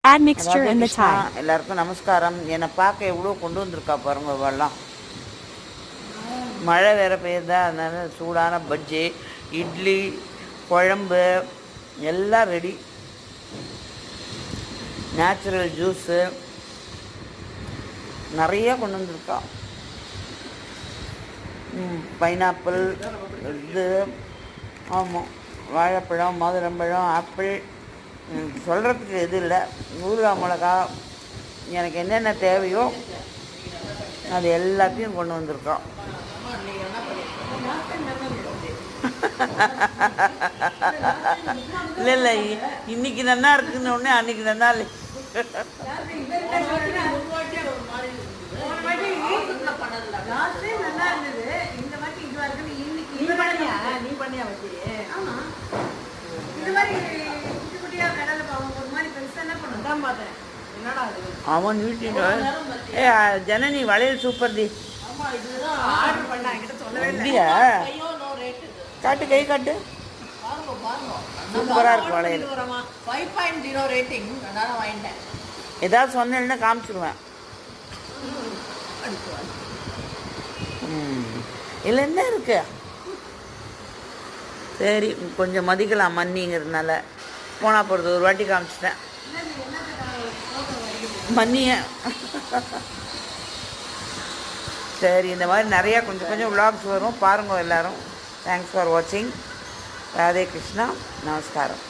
Add mixture in the Krishna Thai. எல்லாருக்கும் நமஸ்காரம். என்னை பார்க்க எவ்வளோ கொண்டு வந்திருக்கா பாருங்க இவெல்லாம். மழை வேறு பெய்யுதா, அதனால சூடான பஜ்ஜி, இட்லி, குழம்பு எல்லாம் ரெடி. நேச்சுரல் ஜூஸு நிறைய கொண்டு வந்திருக்கா. பைனாப்பிள், இது, ஆமாம், வாழைப்பழம், மாதுளம்பழம், ஆப்பிள், சொல்கிறதுக்கு எது இல்லை. ஊறுகாய், மிளகா, எனக்கு என்னென்ன தேவையோ அது எல்லாத்தையும் கொண்டு வந்திருக்கோம். இல்லை இல்லை, இன்னைக்கு நல்லா இருக்குன்னு ஒன்று, அன்னைக்கு நல்லா இல்லை. அவன் வீட்டில் ஜனனி வளையல் சூப்பர் டி. அப்படியா? காட்டு, கை காட்டு. சூப்பராக இருக்கு வளையல். 5.0 ரேட்டிங். அதனால் வாங்கிட்டேன். ஏதாவது சொன்னேன்னா காமிச்சிடுவேன். இல்லை என்ன இருக்கு? சரி, கொஞ்சம் மதிக்கலாம் மன்னிங்கிறதுனால. போனால் போகிறது, ஒரு வாட்டி காமிச்சிட்டேன் மன்னிய. சரி, இந்த மாதிரி நிறையா கொஞ்சம் கொஞ்சம் விலாக்ஸ் வரும், பாருங்கள் எல்லோரும். தேங்க்ஸ் ஃபார் வாட்சிங். ராதே கிருஷ்ணா, நமஸ்காரம்.